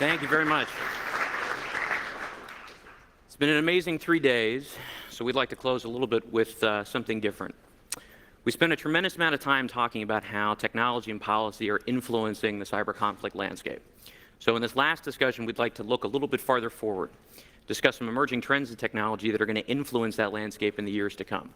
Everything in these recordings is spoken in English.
Thank you very much. It's been an amazing 3 days, so we'd like to close a little bit with something different. We spent a tremendous amount of time talking about how technology and policy are influencing the cyber conflict landscape. So in this last discussion, we'd like to look a little bit farther forward, discuss some emerging trends in technology that are going to influence that landscape in the years to come.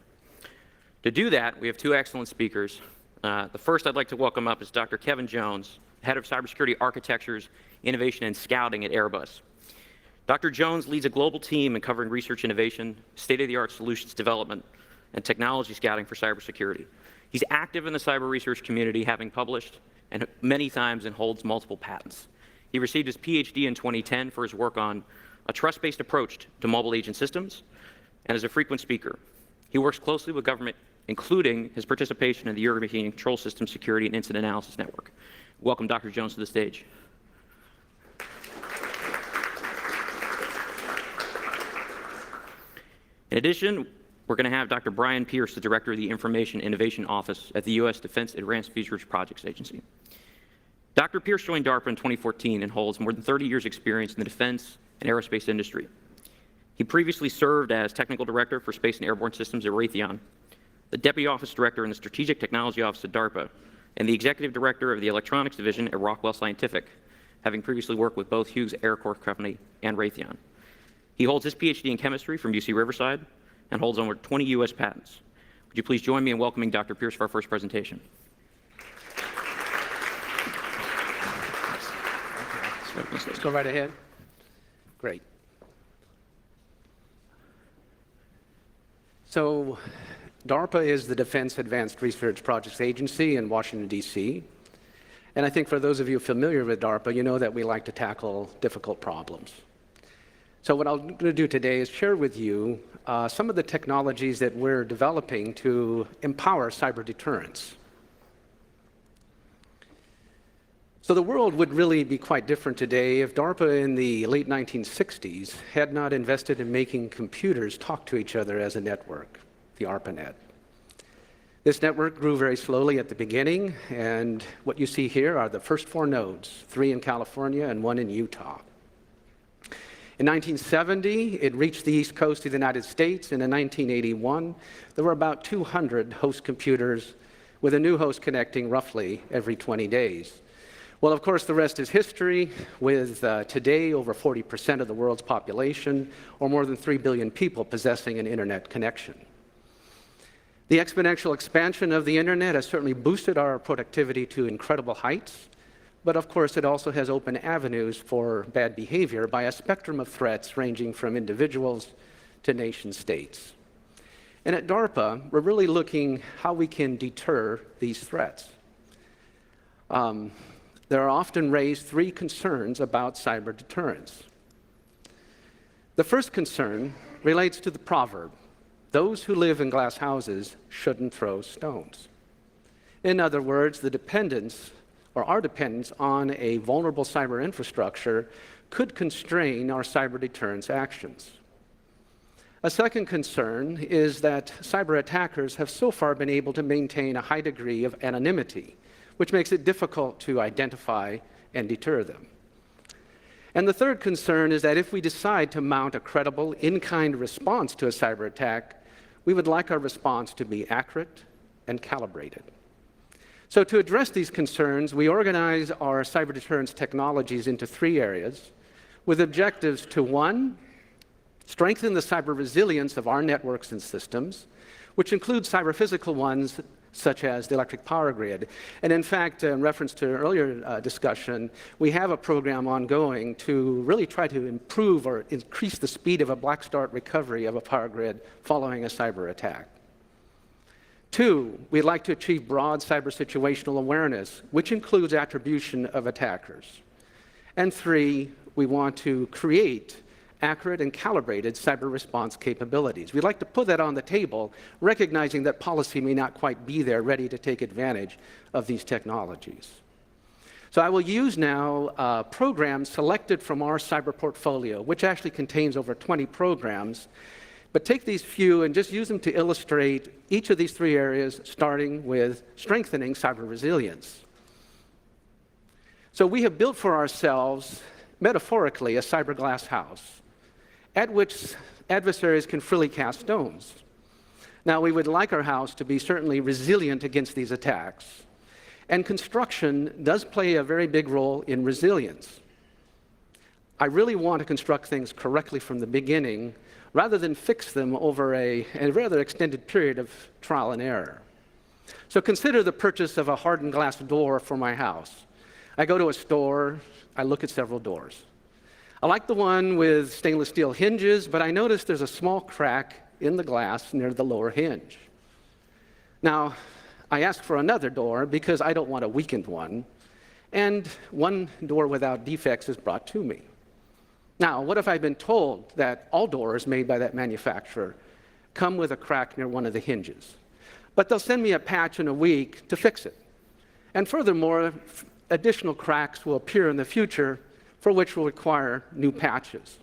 To do that, we have two excellent speakers. The first I'd like to welcome up is Dr. Kevin Jones, Head of Cybersecurity Architectures, Innovation, and Scouting at Airbus. Dr. Jones leads a global team in covering research innovation, state-of-the-art solutions development, and technology scouting for cybersecurity. He's active in the cyber research community, having published and many times and holds multiple patents. He received his PhD in 2010 for his work on a trust-based approach to mobile agent systems and is a frequent speaker. He works closely with government, including his participation in the European Control System Security and Incident Analysis Network. Welcome, Dr. Jones, to the stage. In addition, we're going to have Dr. Brian Pierce, the Director of the Information Innovation Office at the U.S. Defense Advanced Research Projects Agency. Dr. Pierce joined DARPA in 2014 and holds more than 30 years' experience in the defense and aerospace industry. He previously served as Technical Director for Space and Airborne Systems at Raytheon, the Deputy Office Director in the Strategic Technology Office at DARPA, and the Executive Director of the Electronics Division at Rockwell Scientific, having previously worked with both Hughes Air Corps Company and Raytheon. He holds his PhD in chemistry from UC Riverside and holds over 20 U.S. patents. Would you please join me in welcoming Dr. Pierce for our first presentation? Let's go right ahead. Great. So, DARPA is the Defense Advanced Research Projects Agency in Washington, D.C. And I think for those of you familiar with DARPA, you know that we like to tackle difficult problems. So what I'm going to do today is share with you some of the technologies that we're developing to empower cyber deterrence. So the world would really be quite different today if DARPA in the late 1960s had not invested in making computers talk to each other as a network, the ARPANET. This network grew very slowly at the beginning, and what you see here are the first 4 nodes, 3 in California and 1 in Utah. In 1970, it reached the East Coast of the United States, and in 1981, there were about 200 host computers, with a new host connecting roughly every 20 days. Well, of course, the rest is history, with today over 40% of the world's population, or more than 3 billion people, possessing an internet connection. The exponential expansion of the internet has certainly boosted our productivity to incredible heights, but of course it also has opened avenues for bad behavior by a spectrum of threats ranging from individuals to nation states. And at DARPA, we're really looking how we can deter these threats. There are often raised 3 concerns about cyber deterrence. The first concern relates to the proverb, "Those who live in glass houses shouldn't throw stones." In other words, the dependence or our dependence on a vulnerable cyber infrastructure could constrain our cyber deterrence actions. A second concern is that cyber attackers have so far been able to maintain a high degree of anonymity, which makes it difficult to identify and deter them. And the third concern is that if we decide to mount a credible, in-kind response to a cyber attack, we would like our response to be accurate and calibrated. So to address these concerns, we organize our cyber deterrence technologies into 3 areas with objectives to, 1, strengthen the cyber resilience of our networks and systems, which include cyber physical ones such as the electric power grid. And in fact, in reference to an earlier discussion, we have a program ongoing to really try to improve or increase the speed of a black start recovery of a power grid following a cyber attack. 2, we'd like to achieve broad cyber situational awareness, which includes attribution of attackers. And 3, we want to create accurate and calibrated cyber response capabilities. We'd like to put that on the table, recognizing that policy may not quite be there ready to take advantage of these technologies. So I will use now programs selected from our cyber portfolio, which actually contains over 20 programs, but take these few and just use them to illustrate each of these 3 areas, starting with strengthening cyber resilience. So we have built for ourselves metaphorically, a cyber glass house, at which adversaries can freely cast stones. Now, we would like our house to be certainly resilient against these attacks, and construction does play a very big role in resilience. I really want to construct things correctly from the beginning, rather than fix them over a rather extended period of trial and error. So consider the purchase of a hardened glass door for my house. I go to a store, I look at several doors. I like the one with stainless steel hinges, but I notice there's a small crack in the glass near the lower hinge. Now, I ask for another door because I don't want a weakened one, and one door without defects is brought to me. Now, what if I've been told that all doors made by that manufacturer come with a crack near one of the hinges, but they'll send me a patch in a week to fix it? And furthermore, additional cracks will appear in the future for which will require new patches.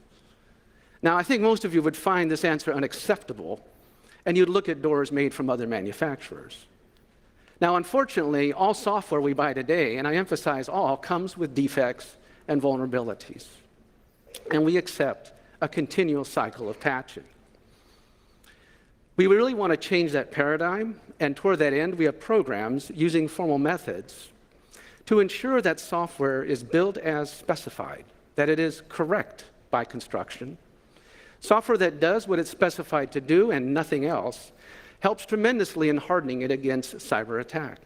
Now, I think most of you would find this answer unacceptable, and you'd look at doors made from other manufacturers. Now, unfortunately, all software we buy today, and I emphasize all, comes with defects and vulnerabilities. And we accept a continual cycle of patching. We really want to change that paradigm, and toward that end, we have programs using formal methods to ensure that software is built as specified, that it is correct by construction. Software that does what it's specified to do and nothing else helps tremendously in hardening it against cyber attack.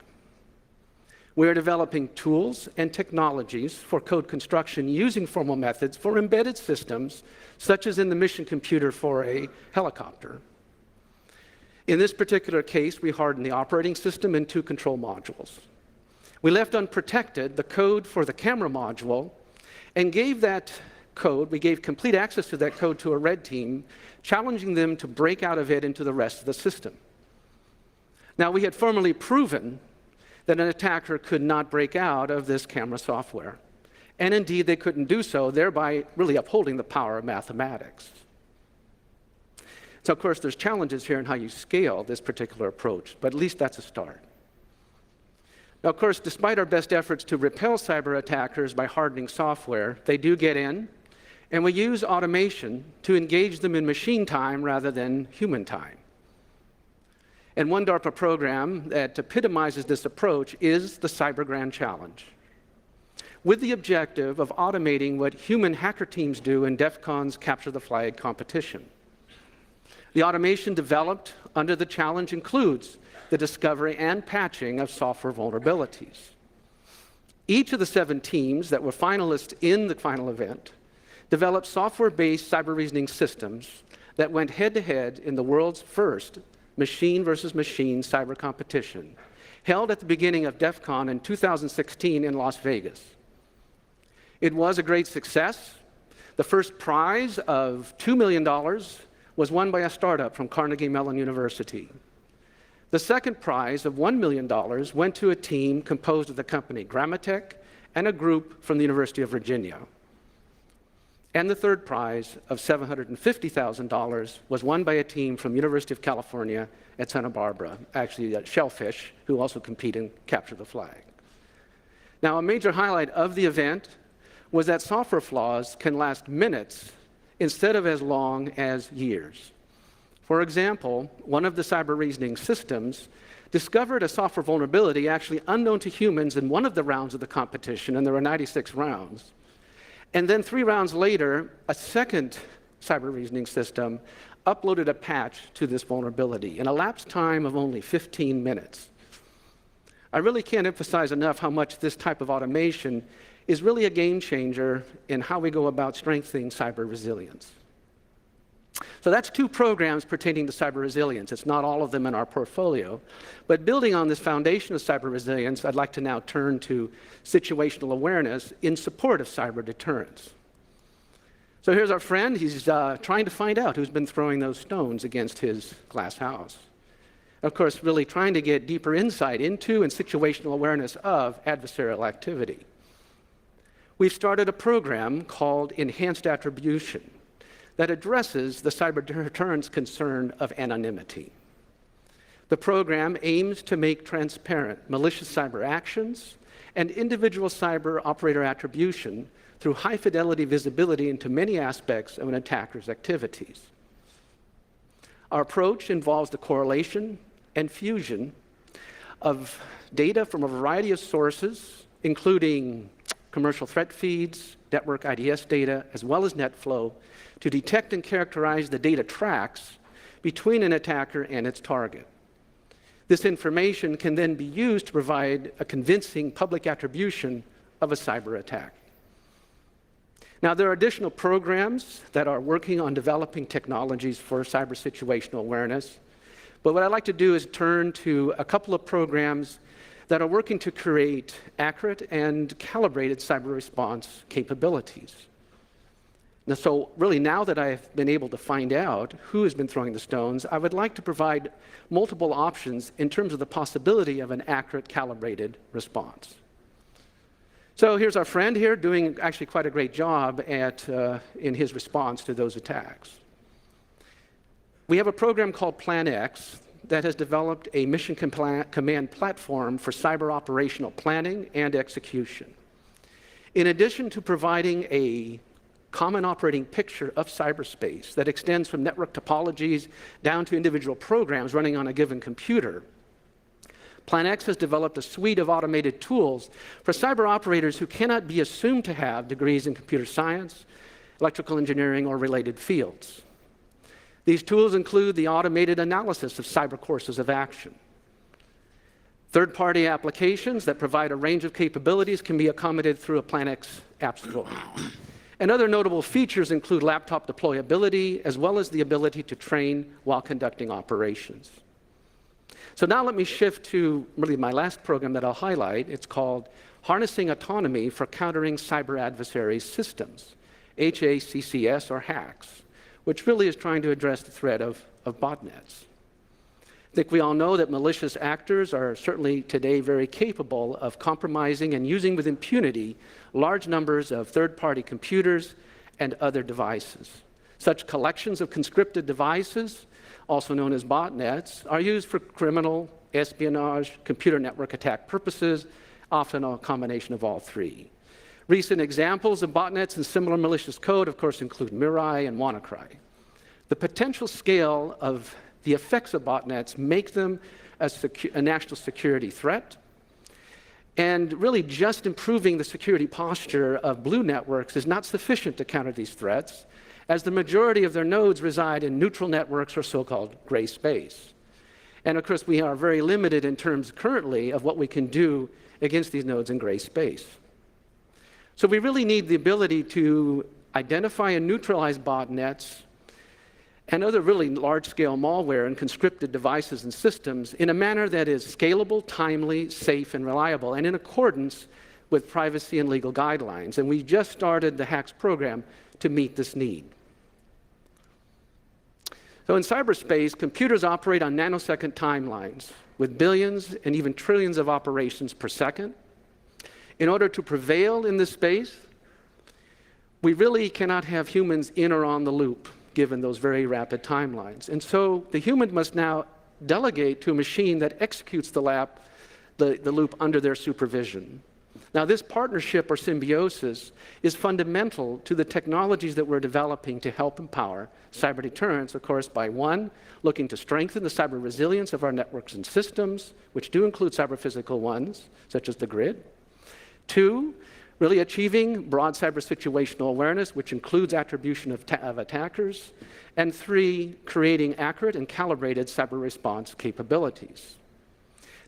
We are developing tools and technologies for code construction using formal methods for embedded systems, such as in the mission computer for a helicopter. In this particular case, we hardened the operating system and 2 control modules. We left unprotected the code for the camera module and gave complete access to that code to a red team, challenging them to break out of it into the rest of the system. Now, we had formally proven that an attacker could not break out of this camera software. And indeed, they couldn't do so, thereby really upholding the power of mathematics. So, of course, there's challenges here in how you scale this particular approach, but at least that's a start. Now, of course, despite our best efforts to repel cyber attackers by hardening software, they do get in, and we use automation to engage them in machine time rather than human time. And one DARPA program that epitomizes this approach is the Cyber Grand Challenge, with the objective of automating what human hacker teams do in DEF CON's Capture the Flag competition. The automation developed under the challenge includes the discovery and patching of software vulnerabilities. Each of the 7 teams that were finalists in the final event developed software-based cyber reasoning systems that went head-to-head in the world's first machine versus machine cyber competition, held at the beginning of DEF CON in 2016 in Las Vegas. It was a great success. The first prize of $2 million was won by a startup from Carnegie Mellon University. The second prize of $1 million went to a team composed of the company Grammatech and a group from the University of Virginia. And the third prize of $750,000 was won by a team from University of California at Santa Barbara, actually Shellfish, who also compete in Capture the Flag. Now, a major highlight of the event was that software flaws can last minutes instead of as long as years. For example, one of the cyber reasoning systems discovered a software vulnerability actually unknown to humans in one of the rounds of the competition, and there were 96 rounds. And then 3 rounds later, a second cyber reasoning system uploaded a patch to this vulnerability in a lapse time of only 15 minutes. I really can't emphasize enough how much this type of automation is really a game changer in how we go about strengthening cyber resilience. So that's 2 programs pertaining to cyber resilience. It's not all of them in our portfolio. But building on this foundation of cyber resilience, I'd like to now turn to situational awareness in support of cyber deterrence. So here's our friend. He's trying to find out who's been throwing those stones against his glass house. Of course, really trying to get deeper insight into and situational awareness of adversarial activity. We've started a program called Enhanced Attribution that addresses the cyber deterrence concern of anonymity. The program aims to make transparent malicious cyber actions and individual cyber operator attribution through high-fidelity visibility into many aspects of an attacker's activities. Our approach involves the correlation and fusion of data from a variety of sources, including commercial threat feeds, network IDS data, as well as NetFlow, to detect and characterize the data tracks between an attacker and its target. This information can then be used to provide a convincing public attribution of a cyber attack. Now, there are additional programs that are working on developing technologies for cyber situational awareness. But what I'd like to do is turn to a couple of programs that are working to create accurate and calibrated cyber response capabilities. Now, so really, now that I've been able to find out who has been throwing the stones, I would like to provide multiple options in terms of the possibility of an accurate, calibrated response. So here's our friend here doing actually quite a great job in his response to those attacks. We have a program called Plan X that has developed a mission command platform for cyber operational planning and execution. In addition to providing a common operating picture of cyberspace that extends from network topologies down to individual programs running on a given computer, Plan X has developed a suite of automated tools for cyber operators who cannot be assumed to have degrees in computer science, electrical engineering, or related fields. These tools include the automated analysis of cyber courses of action. Third-party applications that provide a range of capabilities can be accommodated through a Plan X app store. And other notable features include laptop deployability, as well as the ability to train while conducting operations. So now let me shift to really my last program that I'll highlight. It's called Harnessing Autonomy for Countering Cyber Adversary Systems, HACCS or HACS, which really is trying to address the threat of botnets. I think we all know that malicious actors are certainly today very capable of compromising and using with impunity large numbers of third-party computers and other devices. Such collections of conscripted devices, also known as botnets, are used for criminal, espionage, computer network attack purposes, often a combination of all three. Recent examples of botnets and similar malicious code, of course, include Mirai and WannaCry. The potential scale of the effects of botnets make them a national security threat. And really just improving the security posture of blue networks is not sufficient to counter these threats, as the majority of their nodes reside in neutral networks or so-called gray space. And of course, we are very limited in terms currently of what we can do against these nodes in gray space. So we really need the ability to identify and neutralize botnets and other really large-scale malware and conscripted devices and systems in a manner that is scalable, timely, safe, and reliable, and in accordance with privacy and legal guidelines. And we just started the HACS program to meet this need. So in cyberspace, computers operate on nanosecond timelines with billions and even trillions of operations per second. In order to prevail in this space, we really cannot have humans in or on the loop, given those very rapid timelines. And so the human must now delegate to a machine that executes the loop under their supervision. Now, this partnership or symbiosis is fundamental to the technologies that we're developing to help empower cyber deterrence, of course, by one, looking to strengthen the cyber resilience of our networks and systems, which do include cyber physical ones, such as the grid. Two, really achieving broad cyber situational awareness, which includes attribution of attackers. And three, creating accurate and calibrated cyber response capabilities.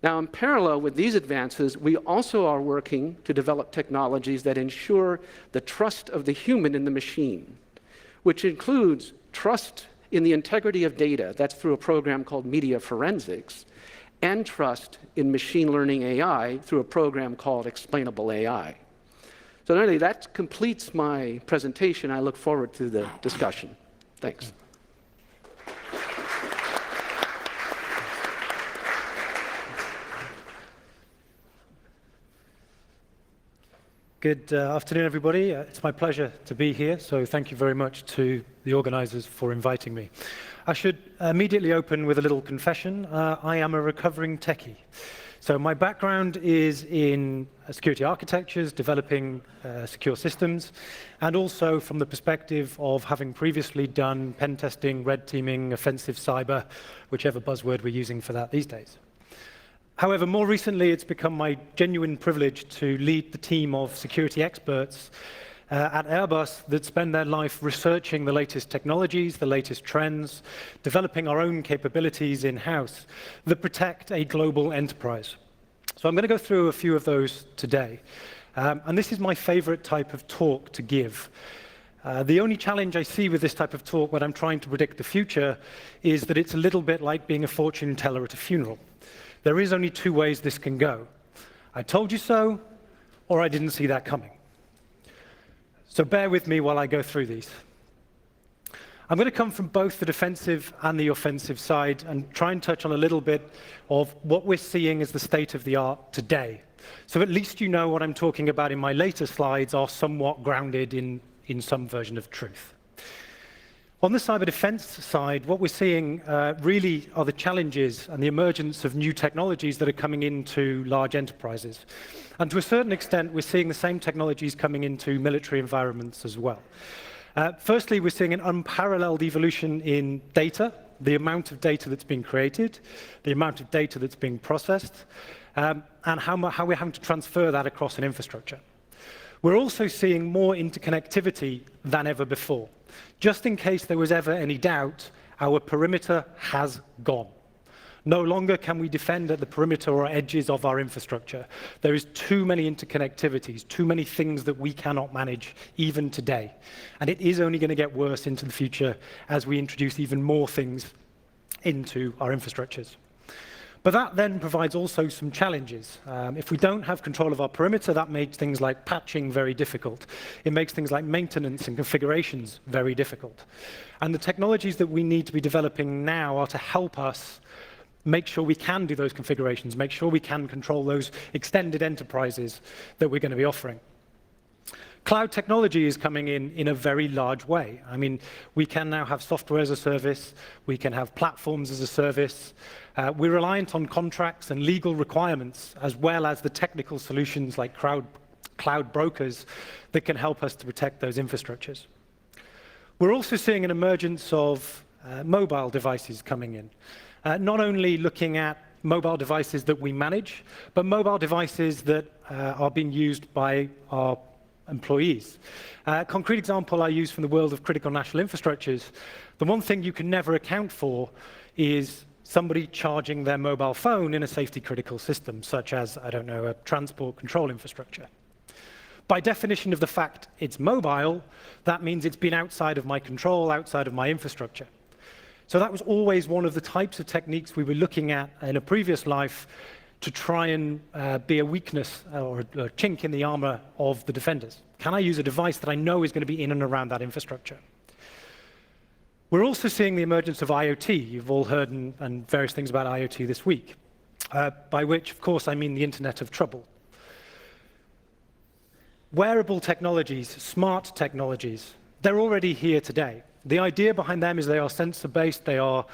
Now, in parallel with these advances, we also are working to develop technologies that ensure the trust of the human in the machine, which includes trust in the integrity of data. That's through a program called Media Forensics, and trust in machine learning AI through a program called Explainable AI. So really, that completes my presentation. I look forward to the discussion. Thanks. Good afternoon, everybody. It's my pleasure to be here, so thank you very much to the organizers for inviting me. I should immediately open with a little confession. I am a recovering techie. So my background is in security architectures, developing secure systems, and also from the perspective of having previously done pen testing, red teaming, offensive cyber, whichever buzzword we're using for that these days. However, more recently, it's become my genuine privilege to lead the team of security experts at Airbus that spend their life researching the latest technologies, the latest trends, developing our own capabilities in-house that protect a global enterprise. So I'm going to go through a few of those today. And this is my favorite type of talk to give. The only challenge I see with this type of talk when I'm trying to predict the future is that it's a little bit like being a fortune teller at a funeral. There is only two ways this can go. I told you so, or I didn't see that coming. So bear with me while I go through these. I'm going to come from both the defensive and the offensive side and try and touch on a little bit of what we're seeing as the state of the art today. So at least you know what I'm talking about in my later slides are somewhat grounded in some version of truth. On the cyber defense side, what we're seeing really are the challenges and the emergence of new technologies that are coming into large enterprises. And to a certain extent, we're seeing the same technologies coming into military environments as well. Firstly, we're seeing an unparalleled evolution in data, the amount of data that's being created, the amount of data that's being processed, and how we're having to transfer that across an infrastructure. We're also seeing more interconnectivity than ever before. Just in case there was ever any doubt, our perimeter has gone. No longer can we defend at the perimeter or edges of our infrastructure. There is too many interconnectivities, too many things that we cannot manage even today. And it is only going to get worse into the future as we introduce even more things into our infrastructures. But that then provides also some challenges. If we don't have control of our perimeter, that makes things like patching very difficult. It makes things like maintenance and configurations very difficult. And the technologies that we need to be developing now are to help us make sure we can do those configurations, make sure we can control those extended enterprises that we're going to be offering. Cloud technology is coming in a very large way. I mean, we can now have software as a service, we can have platforms as a service. We're reliant on contracts and legal requirements, as well as the technical solutions like cloud brokers that can help us to protect those infrastructures. We're also seeing an emergence of mobile devices coming in. Not only looking at mobile devices that we manage, but mobile devices that are being used by our employees. A concrete example I use from the world of critical national infrastructures, the one thing you can never account for is somebody charging their mobile phone in a safety critical system, such as, I don't know, a transport control infrastructure. By definition of the fact it's mobile, that means it's been outside of my control, outside of my infrastructure. So that was always one of the types of techniques we were looking at in a previous life to try and be a weakness or a chink in the armor of the defenders. Can I use a device that I know is going to be in and around that infrastructure? We're also seeing the emergence of IoT. You've all heard and various things about IoT this week, by which, of course, I mean the Internet of Trouble. Wearable technologies, smart technologies, they're already here today. The idea behind them is they are sensor-based, they are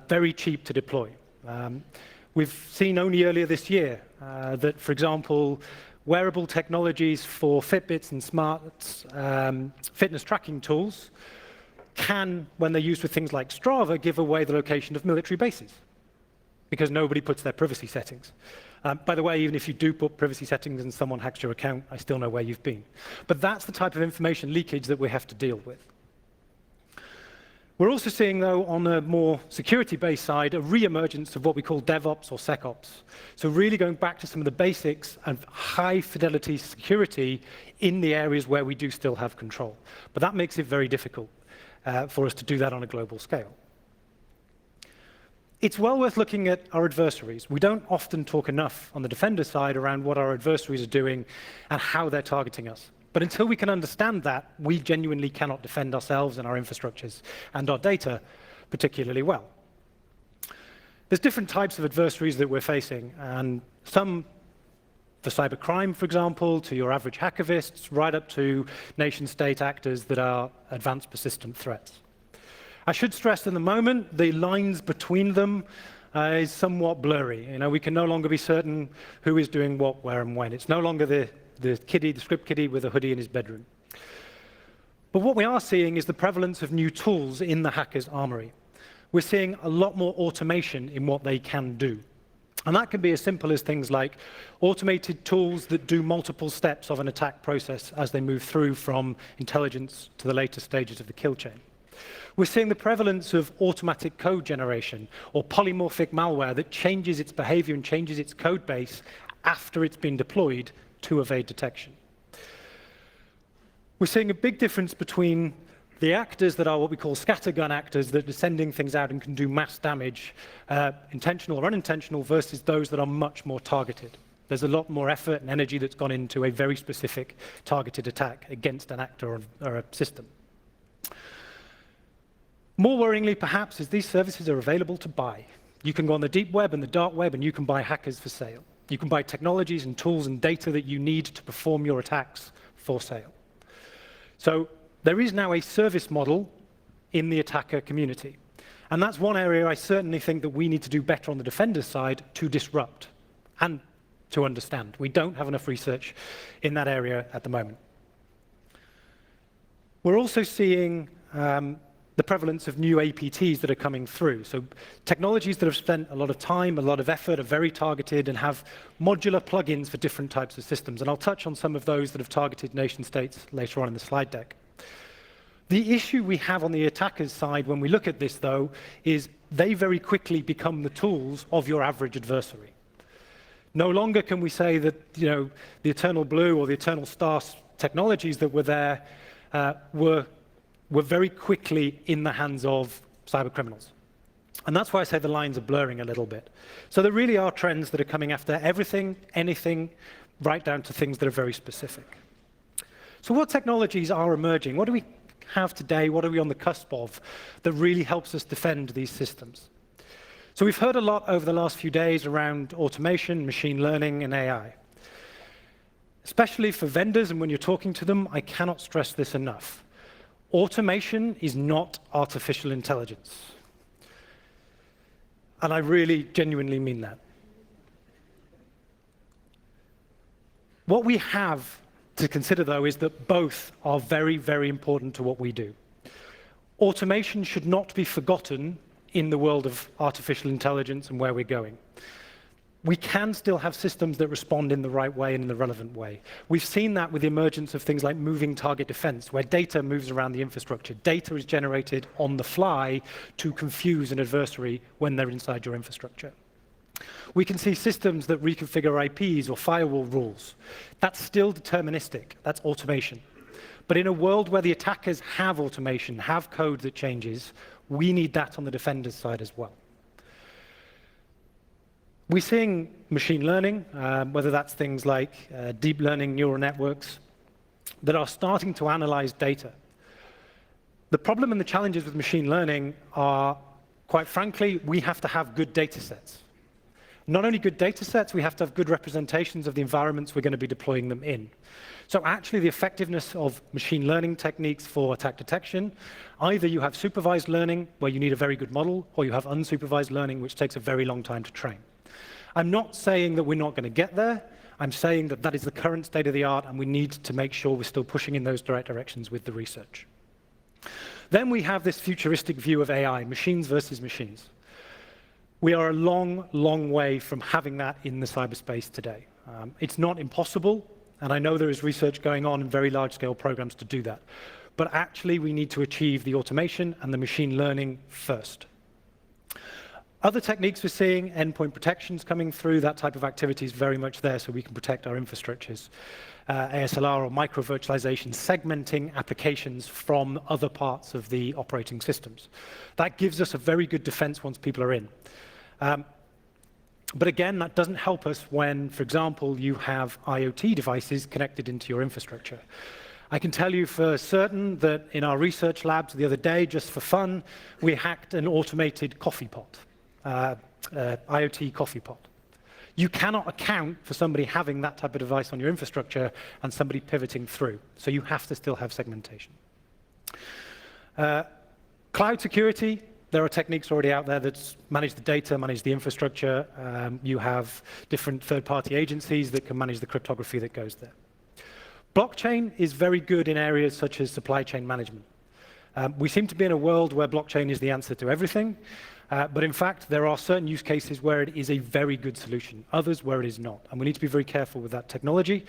very cheap to deploy. We've seen only earlier this year that, for example, wearable technologies for Fitbits and smart fitness tracking tools can, when they're used with things like Strava, give away the location of military bases because nobody puts their privacy settings. By the way, even if you do put privacy settings and someone hacks your account, I still know where you've been. But that's the type of information leakage that we have to deal with. We're also seeing, though, on a more security-based side, a re-emergence of what we call DevOps or SecOps. So really going back to some of the basics of high-fidelity security in the areas where we do still have control. But that makes it very difficult for us to do that on a global scale. It's well worth looking at our adversaries. We don't often talk enough on the defender side around what our adversaries are doing and how they're targeting us. But until we can understand that, we genuinely cannot defend ourselves and our infrastructures and our data particularly well. There's different types of adversaries that we're facing, and some for cybercrime, for example, to your average hacktivists, right up to nation-state actors that are advanced persistent threats. I should stress in the moment, the lines between them is somewhat blurry. We can no longer be certain who is doing what, where, and when. It's no longer the script kiddie with a hoodie in his bedroom. But what we are seeing is the prevalence of new tools in the hacker's armory. We're seeing a lot more automation in what they can do. And that can be as simple as things like automated tools that do multiple steps of an attack process as they move through from intelligence to the later stages of the kill chain. We're seeing the prevalence of automatic code generation or polymorphic malware that changes its behavior and changes its code base after it's been deployed to evade detection. We're seeing a big difference between the actors that are what we call scattergun actors that are sending things out and can do mass damage, intentional or unintentional, versus those that are much more targeted. There's a lot more effort and energy that's gone into a very specific targeted attack against an actor or a system. More worryingly, perhaps, is these services are available to buy. You can go on the deep web and the dark web and you can buy hackers for sale. You can buy technologies and tools and data that you need to perform your attacks for sale. So there is now a service model in the attacker community. And that's one area I certainly think that we need to do better on the defender's side to disrupt and to understand. We don't have enough research in that area at the moment. We're also seeing the prevalence of new APTs that are coming through. So technologies that have spent a lot of time, a lot of effort, are very targeted and have modular plugins for different types of systems. And I'll touch on some of those that have targeted nation states later on in the slide deck. The issue we have on the attacker's side when we look at this, though, is they very quickly become the tools of your average adversary. No longer can we say that the Eternal Blue or the Eternal Star technologies that were there were very quickly in the hands of cyber criminals. And that's why I say the lines are blurring a little bit. So there really are trends that are coming after everything, anything, right down to things that are very specific. So what technologies are emerging? What do we have today? What are we on the cusp of that really helps us defend these systems? So we've heard a lot over the last few days around automation, machine learning, and AI. Especially for vendors and when you're talking to them, I cannot stress this enough. Automation is not artificial intelligence. And I really genuinely mean that. What we have to consider, though, is that both are very, very important to what we do. Automation should not be forgotten in the world of artificial intelligence and where we're going. We can still have systems that respond in the right way and in the relevant way. We've seen that with the emergence of things like moving target defense, where data moves around the infrastructure. Data is generated on the fly to confuse an adversary when they're inside your infrastructure. We can see systems that reconfigure IPs or firewall rules. That's still deterministic. That's automation. But in a world where the attackers have automation, have code that changes, we need that on the defender's side as well. We're seeing machine learning, whether that's things like deep learning neural networks, that are starting to analyze data. The problem and the challenges with machine learning are, quite frankly, we have to have good data sets. Not only good data sets, we have to have good representations of the environments we're going to be deploying them in. So actually, the effectiveness of machine learning techniques for attack detection, either you have supervised learning, where you need a very good model, or you have unsupervised learning, which takes a very long time to train. I'm not saying that we're not going to get there. I'm saying that that is the current state of the art, and we need to make sure we're still pushing in those direct directions with the research. Then we have this futuristic view of AI, machines versus machines. We are a long, long way from having that in the cyberspace today. It's not impossible, and I know there is research going on in very large-scale programs to do that. But actually, we need to achieve the automation and the machine learning first. Other techniques we're seeing, endpoint protections coming through, that type of activity is very much there so we can protect our infrastructures. ASLR or micro-virtualization, segmenting applications from other parts of the operating systems. That gives us a very good defense once people are in. But again, that doesn't help us when, for example, you have IoT devices connected into your infrastructure. I can tell you for certain that in our research labs the other day, just for fun, we hacked an automated coffee pot, IoT coffee pot. You cannot account for somebody having that type of device on your infrastructure and somebody pivoting through. So you have to still have segmentation. Cloud security, there are techniques already out there that manage the data, manage the infrastructure. You have different third-party agencies that can manage the cryptography that goes there. Blockchain is very good in areas such as supply chain management. We seem to be in a world where blockchain is the answer to everything, but in fact, there are certain use cases where it is a very good solution, others where it is not, and we need to be very careful with that technology.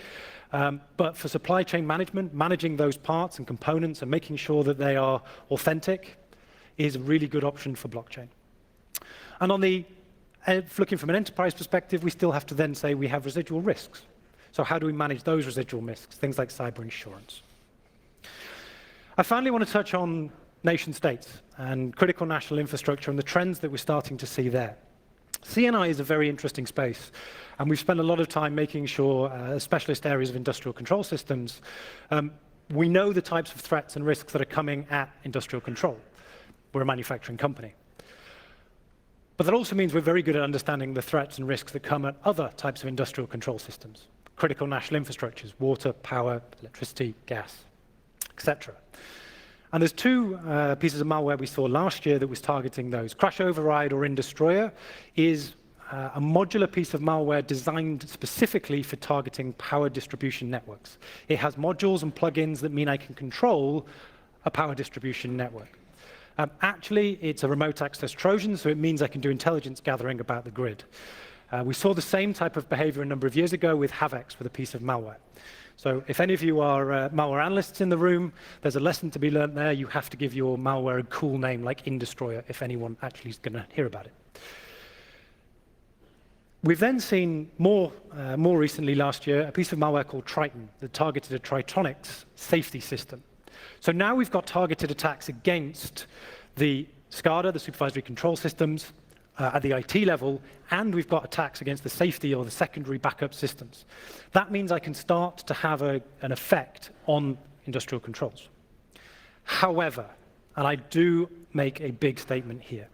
But for supply chain management, managing those parts and components and making sure that they are authentic is a really good option for blockchain. And on the, looking from an enterprise perspective, we still have to then say we have residual risks. So how do we manage those residual risks? Things like cyber insurance. I finally want to touch on nation states and critical national infrastructure and the trends that we're starting to see there. CNI is a very interesting space, and we've spent a lot of time making sure, specialist areas of industrial control systems, we know the types of threats and risks that are coming at industrial control. We're a manufacturing company. But that also means we're very good at understanding the threats and risks that come at other types of industrial control systems, critical national infrastructures, water, power, electricity, gas, etc. And there's two pieces of malware we saw last year that was targeting those. Crash Override or InDestroyer is a modular piece of malware designed specifically for targeting power distribution networks. It has modules and plugins that mean I can control a power distribution network. Actually, it's a remote access Trojan, so it means I can do intelligence gathering about the grid. We saw the same type of behavior a number of years ago with Havex with a piece of malware. So if any of you are malware analysts in the room, there's a lesson to be learned there. You have to give your malware a cool name like InDestroyer if anyone actually is going to hear about it. We've then seen more recently last year, a piece of malware called Triton that targeted a Tritonix safety system. So now we've got targeted attacks against the SCADA, the supervisory control systems, at the IT level, and we've got attacks against the safety or the secondary backup systems. That means I can start to have an effect on industrial controls. However, and I do make a big statement here,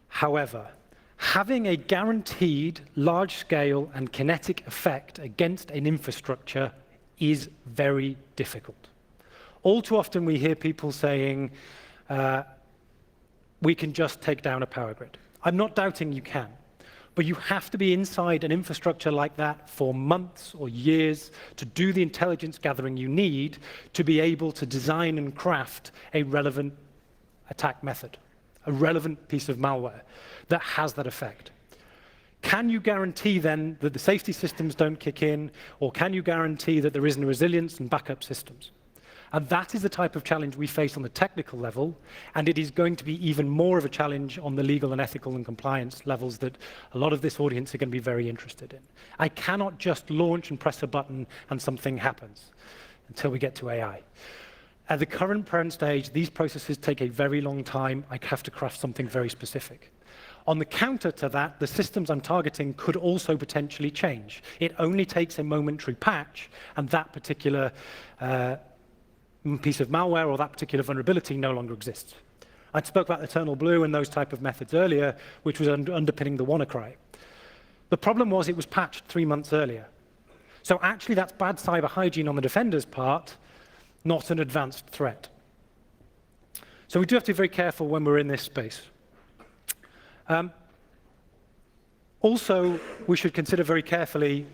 however, having a guaranteed large-scale and kinetic effect against an infrastructure is very difficult. All too often we hear people saying, we can just take down a power grid. I'm not doubting you can, but you have to be inside an infrastructure like that for months or years to do the intelligence gathering you need to be able to design and craft a relevant attack method, a relevant piece of malware that has that effect. Can you guarantee then that the safety systems don't kick in, or can you guarantee that there isn't a resilience and backup systems? And that is the type of challenge we face on the technical level, and it is going to be even more of a challenge on the legal and ethical and compliance levels that a lot of this audience are going to be very interested in. I cannot just launch and press a button and something happens until we get to AI. At the current stage, these processes take a very long time. I have to craft something very specific. On the counter to that, the systems I'm targeting could also potentially change. It only takes a momentary patch, and that particular piece of malware or that particular vulnerability no longer exists. I spoke about Eternal Blue and those type of methods earlier, which was underpinning the WannaCry. The problem was it was patched 3 months earlier. So actually that's bad cyber hygiene on the defender's part, not an advanced threat. So we do have to be very careful when we're in this space. Also, we should consider very carefully,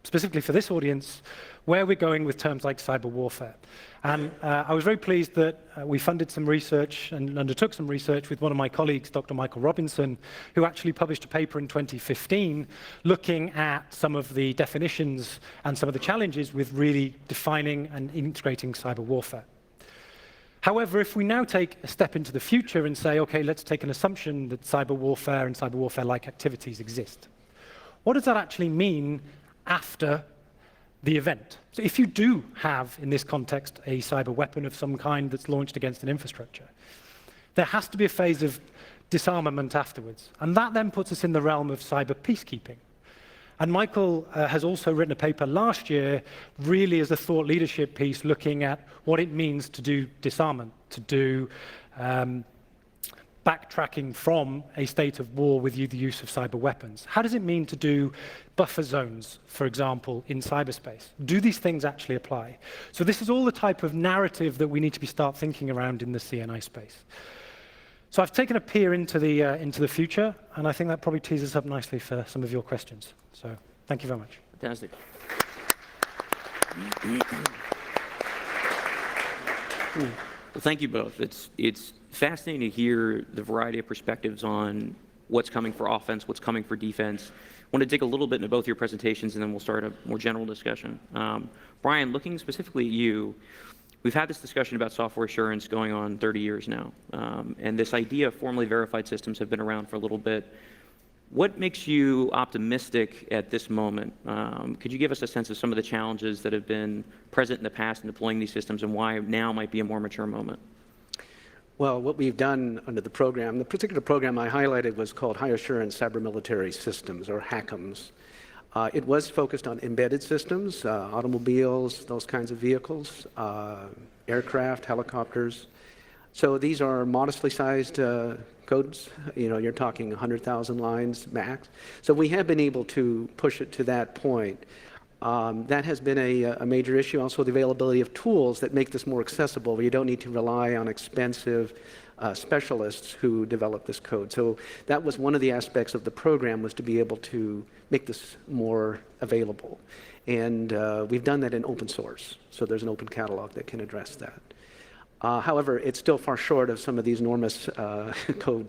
specifically for this audience, where we're going with terms like cyber warfare. And I was very pleased that we funded some research and undertook some research with one of my colleagues, Dr. Michael Robinson, who actually published a paper in 2015 looking at some of the definitions and some of the challenges with really defining and integrating cyber warfare. However, if we now take a step into the future and say, okay, let's take an assumption that cyber warfare and cyber warfare-like activities exist, what does that actually mean after the event? So if you do have, in this context, a cyber weapon of some kind that's launched against an infrastructure, there has to be a phase of disarmament afterwards. And that then puts us in the realm of cyber peacekeeping. And Michael has also written a paper last year, really as a thought leadership piece, looking at what it means to do disarmament, to do backtracking from a state of war with the use of cyber weapons. How does it mean to do buffer zones, for example, in cyberspace? Do these things actually apply? So this is all the type of narrative that we need to start thinking around in the CNI space. So I've taken a peer into the future, and I think that probably tees us up nicely for some of your questions. So thank you very much. Fantastic. Well, thank you both. It's fascinating to hear the variety of perspectives on what's coming for offense, what's coming for defense. I want to dig a little bit into both your presentations, and then we'll start a more general discussion. Brian, looking specifically at you, we've had this discussion about software assurance going on 30 years now, and this idea of formally verified systems have been around for a little bit. What makes you optimistic at this moment? Could you give us a sense of some of the challenges that have been present in the past in deploying these systems and why now might be a more mature moment? Well, what we've done under the program, the particular program I highlighted was called High Assurance Cyber Military Systems, or HACMS. It was focused on embedded systems, automobiles, those kinds of vehicles, aircraft, helicopters. So these are modestly sized codes. You know, you're talking 100,000 lines max. So we have been able to push it to that point. That has been a major issue. Also, the availability of tools that make this more accessible, where you don't need to rely on expensive specialists who develop this code. So that was one of the aspects of the program, was to be able to make this more available. And we've done that in open source. So there's an open catalog that can address that. However, it's still far short of some of these enormous code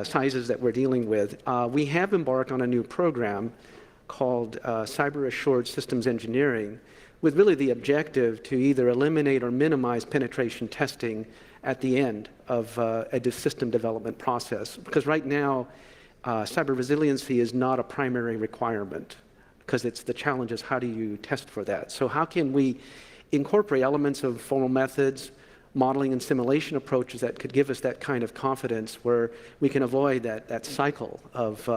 sizes that we're dealing with. We have embarked on a new program called Cyber Assured Systems Engineering, with really the objective to either eliminate or minimize penetration testing at the end of a system development process. Because right now, cyber resiliency is not a primary requirement, because it's the challenge is how do you test for that? So how can we incorporate elements of formal methods, modeling and simulation approaches that could give us that kind of confidence where we can avoid that cycle of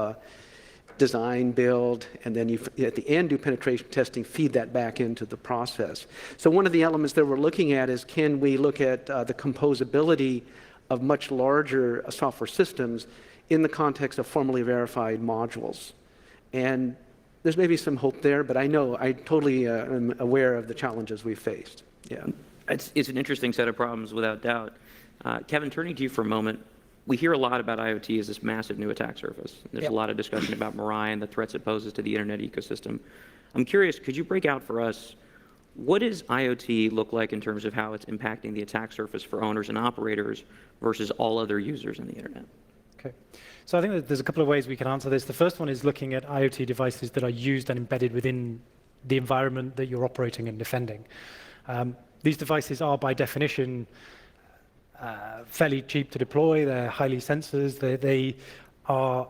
design, build, and then you, at the end, do penetration testing, feed that back into the process. So one of the elements that we're looking at is, can we look at the composability of much larger software systems in the context of formally verified modules? And there's maybe some hope there, but I totally am aware of the challenges we've faced. Yeah. It's an interesting set of problems, without doubt. Kevin, turning to you for a moment, we hear a lot about IoT as this massive new attack surface. There's a lot of discussion about Mirai and the threats it poses to the internet ecosystem. I'm curious, could you break out for us, what does IoT look like in terms of how it's impacting the attack surface for owners and operators versus all other users on the internet? Okay. So I think that there's a couple of ways we can answer this. The first one is looking at IoT devices that are used and embedded within the environment that you're operating and defending. These devices are, by definition, fairly cheap to deploy. They're highly sensors. They are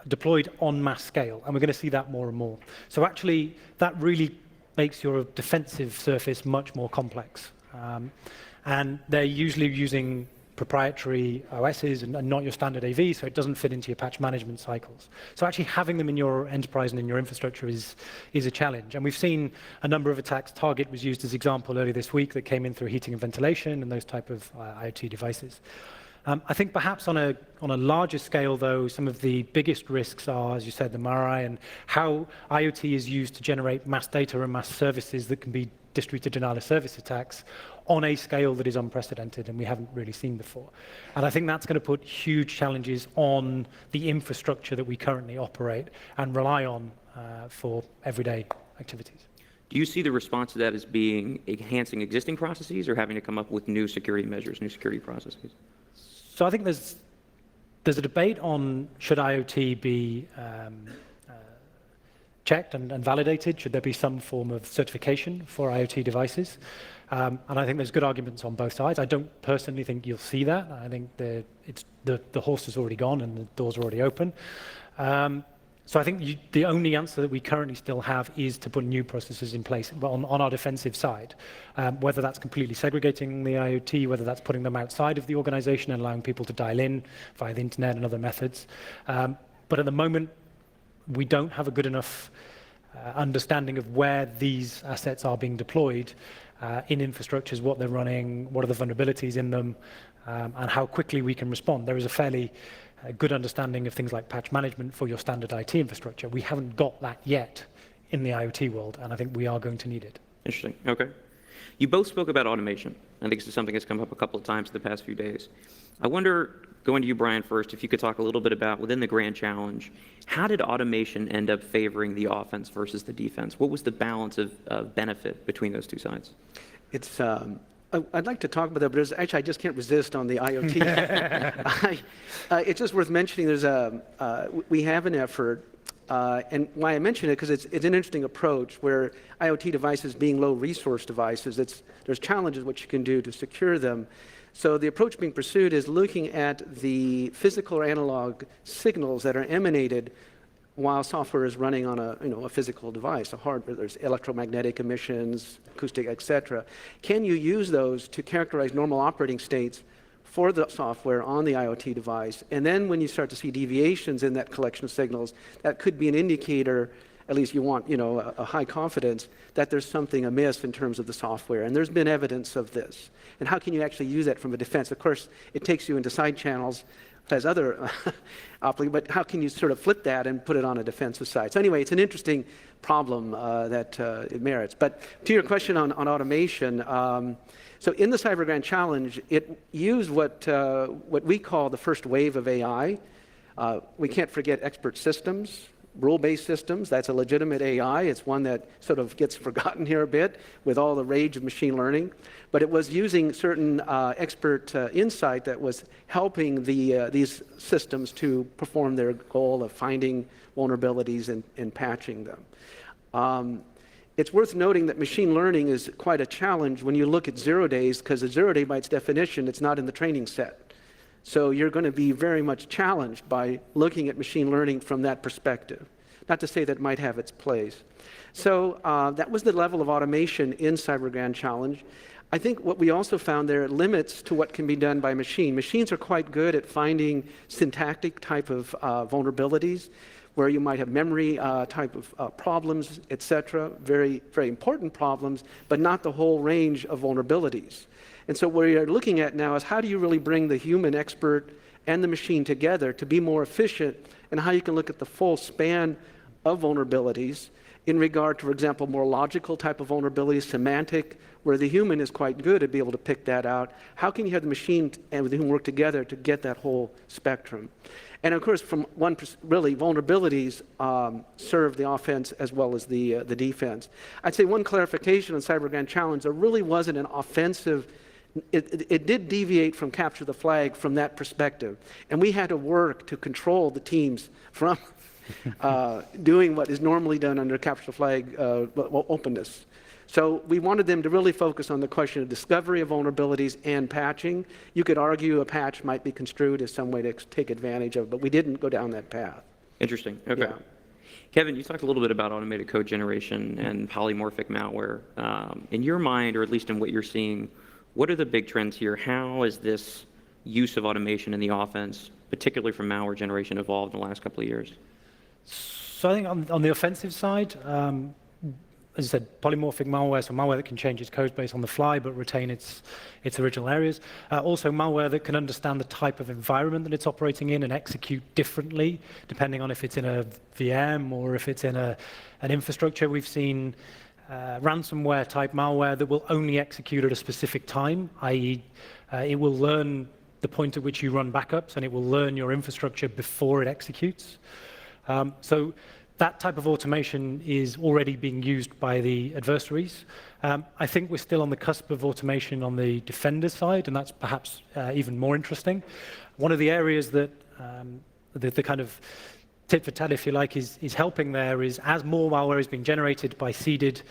deployed on mass scale, and we're going to see that more and more. So actually, that really makes your defensive surface much more complex. And they're usually using proprietary OSs and not your standard AV, so it doesn't fit into your patch management cycles. So actually having them in your enterprise and in your infrastructure is a challenge. And we've seen a number of attacks. Target was used as example earlier this week that came in through heating and ventilation and those type of IoT devices. I think perhaps on a larger scale, though, some of the biggest risks are, as you said, the Mirai and how IoT is used to generate mass data and mass services that can be distributed denial of service attacks on a scale that is unprecedented and we haven't really seen before. And I think that's going to put huge challenges on the infrastructure that we currently operate and rely on for everyday activities. Do you see the response to that as being enhancing existing processes or having to come up with new security measures, new security processes? So I think there's a debate on should IoT be checked and validated? Should there be some form of certification for IoT devices? And I think there's good arguments on both sides. I don't personally think you'll see that. I think the horse has already gone and the door's already open. So I think the only answer that we currently still have is to put new processes in place on our defensive side, whether that's completely segregating the IoT, whether that's putting them outside of the organization and allowing people to dial in via the internet and other methods. But at the moment, we don't have a good enough understanding of where these assets are being deployed in infrastructures, what they're running, what are the vulnerabilities in them, and how quickly we can respond. There is a fairly good understanding of things like patch management for your standard IT infrastructure. We haven't got that yet in the IoT world, and I think we are going to need it. Interesting. Okay. You both spoke about automation. I think this is something that's come up a couple of times in the past few days. I wonder, going to you, Brian, first, if you could talk a little bit about, within the Grand Challenge, how did automation end up favoring the offense versus the defense? What was the balance of benefit between those two sides? It's, I'd like to talk about that, but actually I just can't resist on the IoT. It's just worth mentioning we have an effort, and why I mention it, because it's an interesting approach where IoT devices being low resource devices, there's challenges what you can do to secure them. So the approach being pursued is looking at the physical or analog signals that are emanated while software is running on a physical device, a hardware. There's electromagnetic emissions, acoustic, etc. Can you use those to characterize normal operating states for the software on the IoT device? And then when you start to see deviations in that collection of signals, that could be an indicator, at least you want a high confidence, that there's something amiss in terms of the software. And there's been evidence of this. And how can you actually use that from a defense? Of course, it takes you into side channels, has other but how can you sort of flip that and put it on a defensive side? So anyway, it's an interesting problem that it merits. But to your question on automation, so in the Cyber Grand Challenge, it used what we call the first wave of AI. We can't forget expert systems, rule-based systems. That's a legitimate AI. It's one that sort of gets forgotten here a bit with all the rage of machine learning. But it was using certain expert insight that was helping these systems to perform their goal of finding vulnerabilities and patching them. It's worth noting that machine learning is quite a challenge when you look at 0 days, because a 0 day, by its definition, it's not in the training set. So you're going to be very much challenged by looking at machine learning from that perspective. Not to say that it might have its place. So that was the level of automation in Cyber Grand Challenge. I think what we also found there are limits to what can be done by machine. Machines are quite good at finding syntactic type of vulnerabilities, where you might have memory type of problems, etc. Very, very important problems, but not the whole range of vulnerabilities. And so what you're looking at now is how do you really bring the human expert and the machine together to be more efficient, and how you can look at the full span of vulnerabilities in regard to, for example, more logical type of vulnerabilities, semantic, where the human is quite good at being able to pick that out. How can you have the machine and the human work together to get that whole spectrum? And of course, from one really, vulnerabilities serve the offense as well as the defense. I'd say one clarification on Cyber Grand Challenge: there really wasn't an offensive. It did deviate from capture the flag from that perspective, and we had to work to control the teams from doing what is normally done under capture the flag openness. So we wanted them to really focus on the question of discovery of vulnerabilities and patching. You could argue a patch might be construed as some way to take advantage of, but we didn't go down that path. Interesting. Okay. Yeah. Kevin, you talked a little bit about automated code generation and polymorphic malware. In your mind, or at least in what you're seeing, what are the big trends here? How has this use of automation in the offense, particularly from malware generation, evolved in the last couple of years? So I think on the offensive side, as I said, polymorphic malware, so malware that can change its code base on the fly but retain its original areas. Also malware that can understand the type of environment that it's operating in and execute differently, depending on if it's in a VM or if it's in an infrastructure. We've seen ransomware type malware that will only execute at a specific time, i.e. It will learn the point at which you run backups, and it will learn your infrastructure before it executes. So that type of automation is already being used by the adversaries. I think we're still on the cusp of automation on the defender side, and that's perhaps even more interesting. One of the areas that the kind of tit for tat, if you like, is helping there is, as more malware is being generated by seeded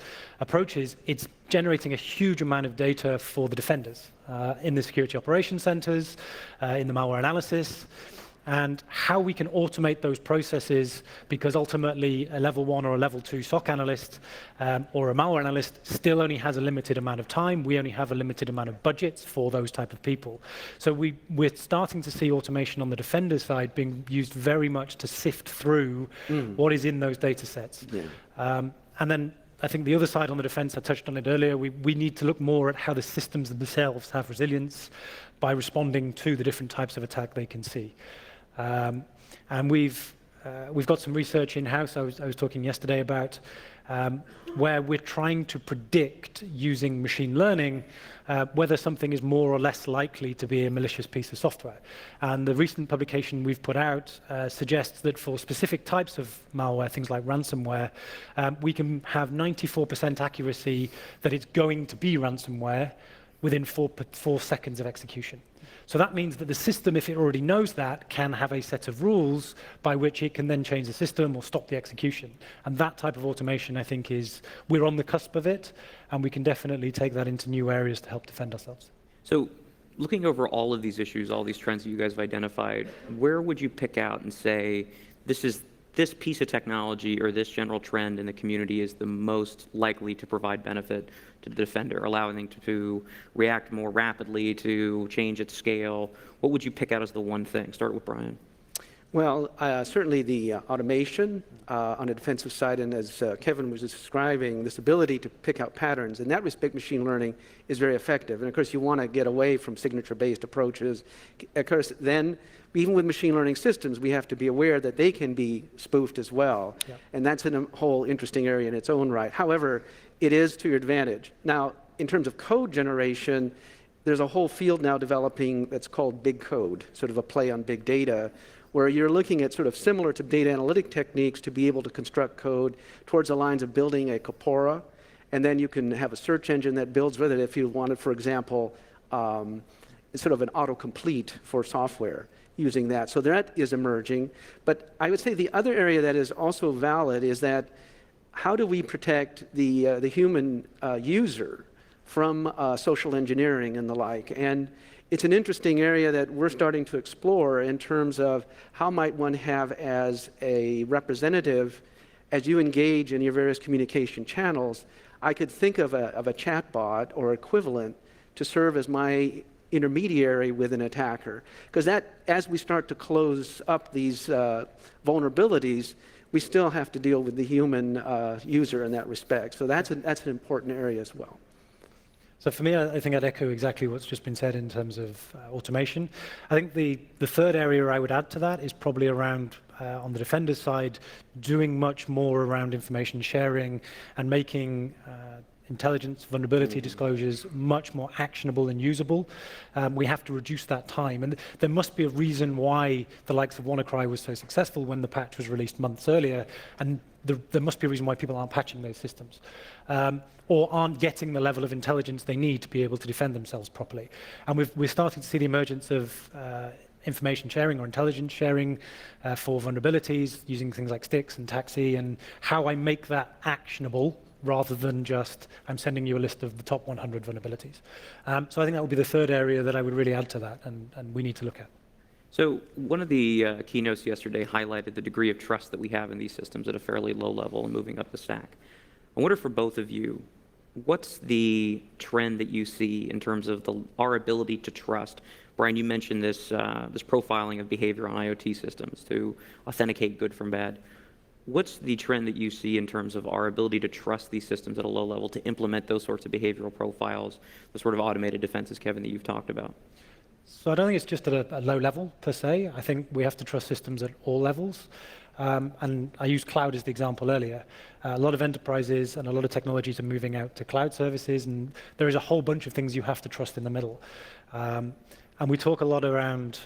approaches, it's generating a huge amount of data for the defenders in the security operations centers, in the malware analysis, and how we can automate those processes, because ultimately a level 1 or a level 2 SOC analyst or a malware analyst still only has a limited amount of time. We only have a limited amount of budgets for those type of people. So we're starting to see automation on the defender side being used very much to sift through what is in those data sets. Yeah. And then I think the other side on the defense, I touched on it earlier, we need to look more at how the systems themselves have resilience by responding to the different types of attack they can see. And we've got some research in-house. I was talking yesterday about where we're trying to predict using machine learning whether something is more or less likely to be a malicious piece of software. And the recent publication we've put out suggests that for specific types of malware, things like ransomware, we can have 94% accuracy that it's going to be ransomware within 4 seconds of execution. So that means that the system, if it already knows that, can have a set of rules by which it can then change the system or stop the execution. And that type of automation, I think, we're on the cusp of it, and we can definitely take that into new areas to help defend ourselves. So looking over all of these issues, all these trends that you guys have identified, where would you pick out and say, this piece of technology or this general trend in the community is the most likely to provide benefit to the defender, allowing them to react more rapidly, to change its scale? What would you pick out as the one thing? Start with Brian. Well, certainly the automation on the defensive side, and as Kevin was describing, this ability to pick out patterns. In that respect, machine learning is very effective. And of course, you want to get away from signature-based approaches. Of course, then, even with machine learning systems, we have to be aware that they can be spoofed as well. Yeah. And that's a whole interesting area in its own right. However, it is to your advantage. Now, in terms of code generation, there's a whole field now developing that's called big code, sort of a play on big data, where you're looking at sort of similar to data analytic techniques to be able to construct code towards the lines of building a corpora, and then you can have a search engine that builds with it if you wanted, for example, sort of an autocomplete for software using that. So that is emerging. But I would say the other area that is also valid is that how do we protect the human user from social engineering and the like? And it's an interesting area that we're starting to explore in terms of how might one have as a representative, as you engage in your various communication channels. I could think of a chatbot or equivalent to serve as my intermediary with an attacker. Because that, as we start to close up these vulnerabilities, we still have to deal with the human user in that respect. So that's an important area as well. So for me, I think I'd echo exactly what's just been said in terms of automation. I think the third area I would add to that is probably around, on the defender's side, doing much more around information sharing and making intelligence, vulnerability disclosures much more actionable and usable. We have to reduce that time. And there must be a reason why the likes of WannaCry was so successful when the patch was released months earlier. And there must be a reason why people aren't patching those systems. Or aren't getting the level of intelligence they need to be able to defend themselves properly. And we're starting to see the emergence of information sharing or intelligence sharing for vulnerabilities, using things like sticks and taxi, and how I make that actionable rather than just, I'm sending you a list of the top 100 vulnerabilities. So I think that would be the third area that I would really add to that, and we need to look at. So one of the keynotes yesterday highlighted the degree of trust that we have in these systems at a fairly low level and moving up the stack. I wonder for both of you, what's the trend that you see in terms of our ability to trust? Brian, you mentioned this profiling of behavior on IoT systems to authenticate good from bad. What's the trend that you see in terms of our ability to trust these systems at a low level to implement those sorts of behavioral profiles, the sort of automated defenses, Kevin, that you've talked about? So I don't think it's just at a low level, per se. I think we have to trust systems at all levels. And I used cloud as the example earlier. A lot of enterprises and a lot of technologies are moving out to cloud services, and there is a whole bunch of things you have to trust in the middle. And we talk a lot around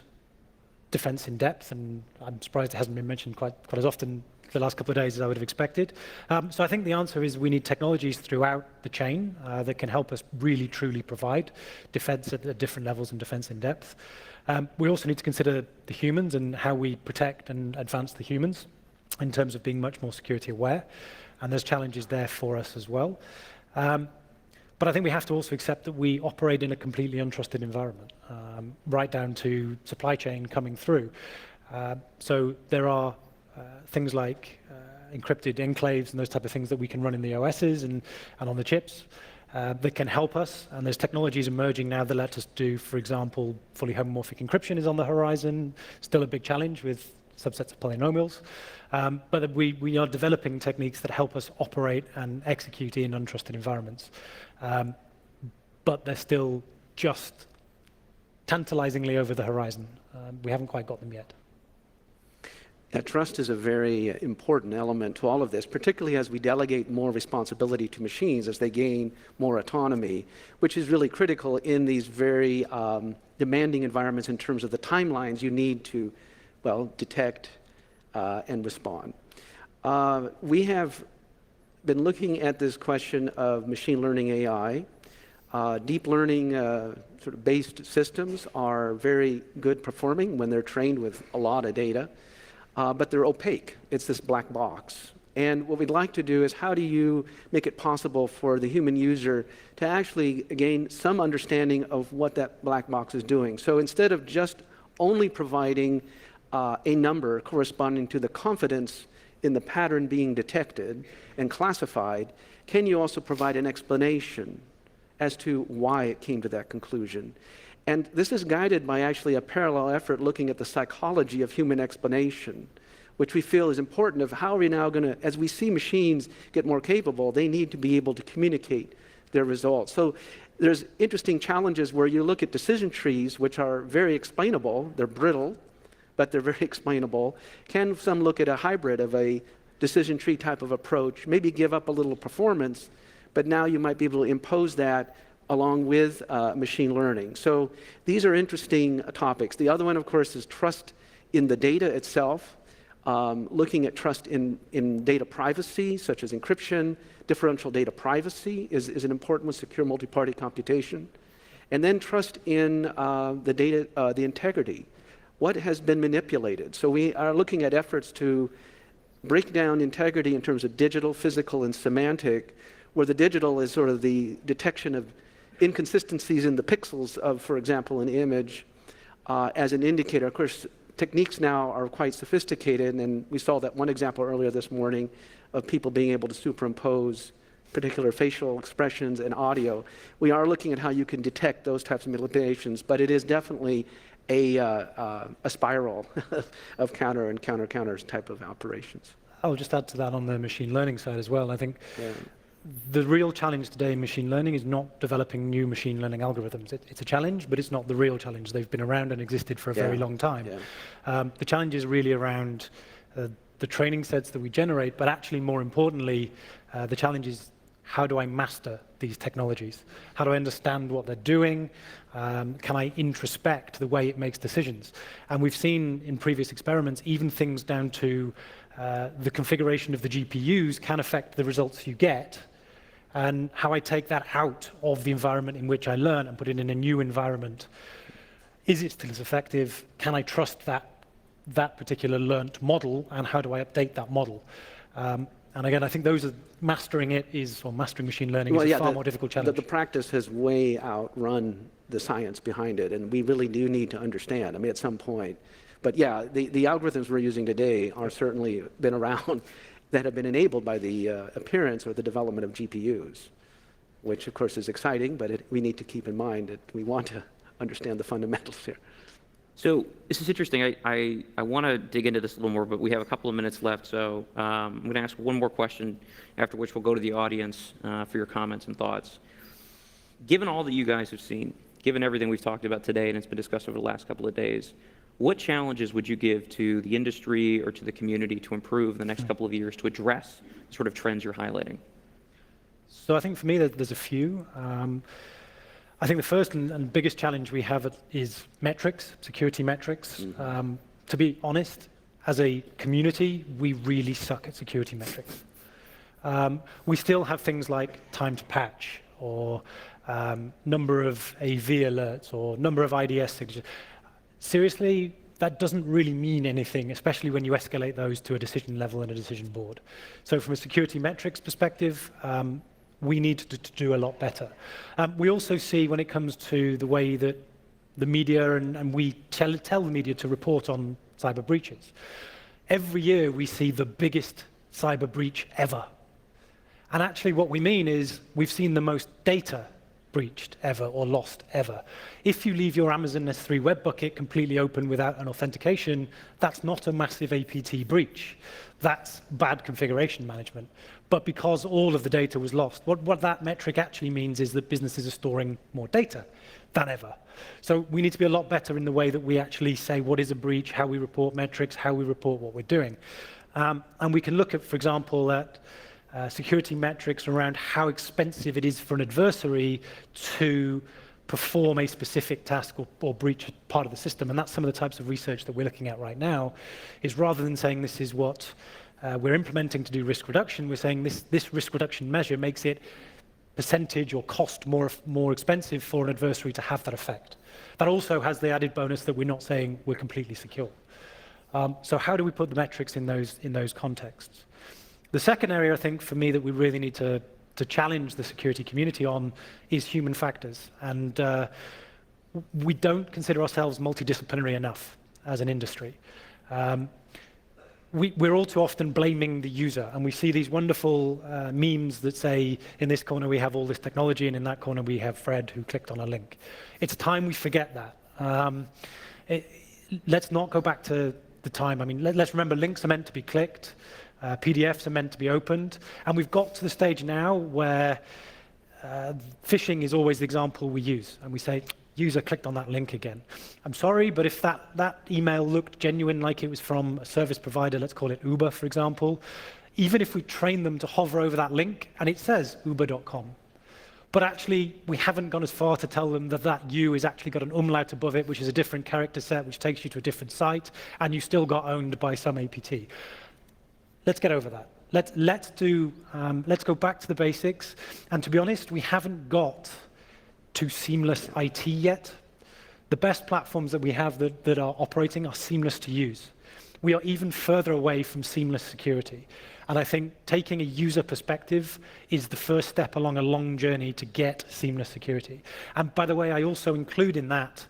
defense in depth, and I'm surprised it hasn't been mentioned quite as often the last couple of days as I would have expected. So I think the answer is we need technologies throughout the chain that can help us really, truly provide defense at different levels and defense in depth. We also need to consider the humans and how we protect and advance the humans in terms of being much more security aware. And there's challenges there for us as well. But I think we have to also accept that we operate in a completely untrusted environment, right down to supply chain coming through. So there are things like encrypted enclaves and those type of things that we can run in the OSs and on the chips that can help us. And there's technologies emerging now that let us do, for example, fully homomorphic encryption is on the horizon. Still a big challenge with subsets of polynomials. But we are developing techniques that help us operate and execute in untrusted environments. But they're still just tantalizingly over the horizon. We haven't quite got them yet. That trust is a very important element to all of this, particularly as we delegate more responsibility to machines as they gain more autonomy, which is really critical in these very demanding environments in terms of the timelines you need to, well, detect and respond. We have been looking at this question of machine learning AI. Deep learning sort of based systems are very good performing when they're trained with a lot of data. But they're opaque. It's this black box. And what we'd like to do is how do you make it possible for the human user to actually gain some understanding of what that black box is doing. So instead of just only providing a number corresponding to the confidence in the pattern being detected and classified, can you also provide an explanation as to why it came to that conclusion? And this is guided by actually a parallel effort looking at the psychology of human explanation, which we feel is important of how are we now going to, as we see machines get more capable, they need to be able to communicate their results. So there's interesting challenges where you look at decision trees, which are very explainable. They're brittle, but they're very explainable. Can some look at a hybrid of a decision tree type of approach, maybe give up a little performance, but now you might be able to impose that along with machine learning. So these are interesting topics. The other one, of course, is trust in the data itself, looking at trust in data privacy, such as encryption. Differential data privacy is an important one, secure multi-party computation. And then trust in the data, the integrity. What has been manipulated? So we are looking at efforts to break down integrity in terms of digital, physical, and semantic, where the digital is sort of the detection of inconsistencies in the pixels of, for example, an image as an indicator. Of course, techniques now are quite sophisticated, and we saw that one example earlier this morning of people being able to superimpose particular facial expressions and audio. We are looking at how you can detect those types of manipulations, but it is definitely a spiral of counter and counter-counters type of operations. I'll just add to that on the machine learning side as well. I think the real challenge today in machine learning is not developing new machine learning algorithms. It's a challenge, but it's not the real challenge. They've been around and existed for a very long time. The challenge is really around the training sets that we generate, but actually more importantly, the challenge is how do I master these technologies? How do I understand what they're doing? Can I introspect the way it makes decisions? And we've seen in previous experiments, even things down to the configuration of the GPUs can affect the results you get, and how I take that out of the environment in which I learn and put it in a new environment. Is it still as effective? Can I trust that particular learnt model, and how do I update that model? And again, I think mastering machine learning is a far more difficult challenge. The practice has way outrun the science behind it, and we really do need to understand, I mean, at some point. But yeah, the algorithms we're using today are certainly been around that have been enabled by the appearance or the development of GPUs, which of course is exciting, but we need to keep in mind that we want to understand the fundamentals here. So this is interesting. I want to dig into this a little more, but we have a couple of minutes left. So I'm going to ask one more question, after which we'll go to the audience for your comments and thoughts. Given all that you guys have seen, given everything we've talked about today and it's been discussed over the last couple of days, what challenges would you give to the industry or to the community to improve the next couple of years to address sort of trends you're highlighting? So I think for me, there's a few. I think the first and biggest challenge we have is metrics, security metrics. To be honest, as a community, we really suck at security metrics. We still have things like time to patch, or number of AV alerts, or number of IDS signatures. Seriously, that doesn't really mean anything, especially when you escalate those to a decision level and a decision board. So from a security metrics perspective, we need to do a lot better. We also see when it comes to the way that the media and we tell the media to report on cyber breaches. Every year we see the biggest cyber breach ever. And actually what we mean is we've seen the most data breached ever or lost ever. If you leave your Amazon S3 web bucket completely open without an authentication, that's not a massive APT breach. That's bad configuration management. But because all of the data was lost, what that metric actually means is that businesses are storing more data than ever. So we need to be a lot better in the way that we actually say what is a breach, how we report metrics, how we report what we're doing. And we can look at, for example, at security metrics around how expensive it is for an adversary to perform a specific task or breach part of the system. And that's some of the types of research that we're looking at right now, is rather than saying this is what we're implementing to do risk reduction, we're saying this risk reduction measure makes it percentage or cost more expensive for an adversary to have that effect. That also has the added bonus that we're not saying we're completely secure. So how do we put the metrics in those contexts? The second area, I think, for me, that we really need to challenge the security community on is human factors. And we don't consider ourselves multidisciplinary enough as an industry. We're all too often blaming the user, and we see these wonderful memes that say, in this corner we have all this technology, and in that corner we have Fred who clicked on a link. It's time we forget that. Let's not go back to the time. I mean, let's remember links are meant to be clicked. PDFs are meant to be opened, and we've got to the stage now where phishing is always the example we use, and we say, user clicked on that link again. I'm sorry, but if that email looked genuine, like it was from a service provider, let's call it Uber, for example, even if we train them to hover over that link, and it says uber.com, but actually we haven't gone as far to tell them that U has actually got an umlaut above it, which is a different character set, which takes you to a different site, and you still got owned by some APT. Let's get over that. Let's go back to the basics. And to be honest, we haven't got to seamless IT yet. The best platforms that we have that are operating are seamless to use. We are even further away from seamless security. And I think taking a user perspective is the first step along a long journey to get seamless security. And by the way, I also include in that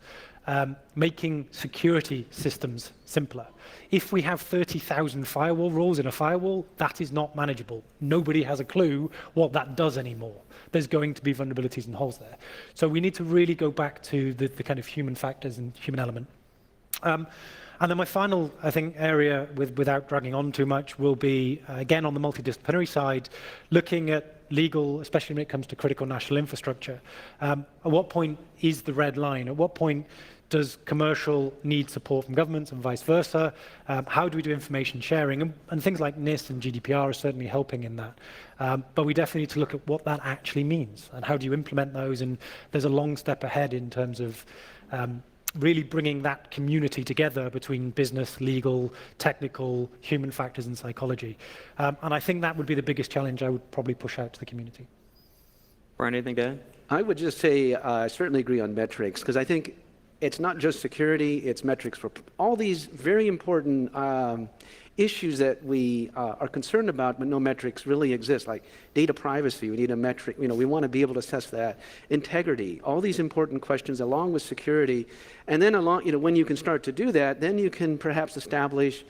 making security systems simpler. If we have 30,000 firewall rules in a firewall, that is not manageable. Nobody has a clue what that does anymore. There's going to be vulnerabilities and holes there. So we need to really go back to the kind of human factors and human element. And then my final, I think, area, without dragging on too much, will be, again, on the multidisciplinary side, looking at legal, especially when it comes to critical national infrastructure. At what point is the red line? At what point does commercial need support from governments and vice versa? How do we do information sharing? And things like NIST and GDPR are certainly helping in that. But we definitely need to look at what that actually means and how do you implement those. And there's a long step ahead in terms of really bringing that community together between business, legal, technical, human factors, and psychology. And I think that would be the biggest challenge I would probably push out to the community. Brian, anything to add? I would just say I certainly agree on metrics, because I think it's not just security, it's metrics for all these very important issues that we are concerned about, but no metrics really exist, like data privacy. We need a metric. We want to be able to assess that. Integrity, all these important questions along with security. And then when you can start to do that, then you can perhaps establish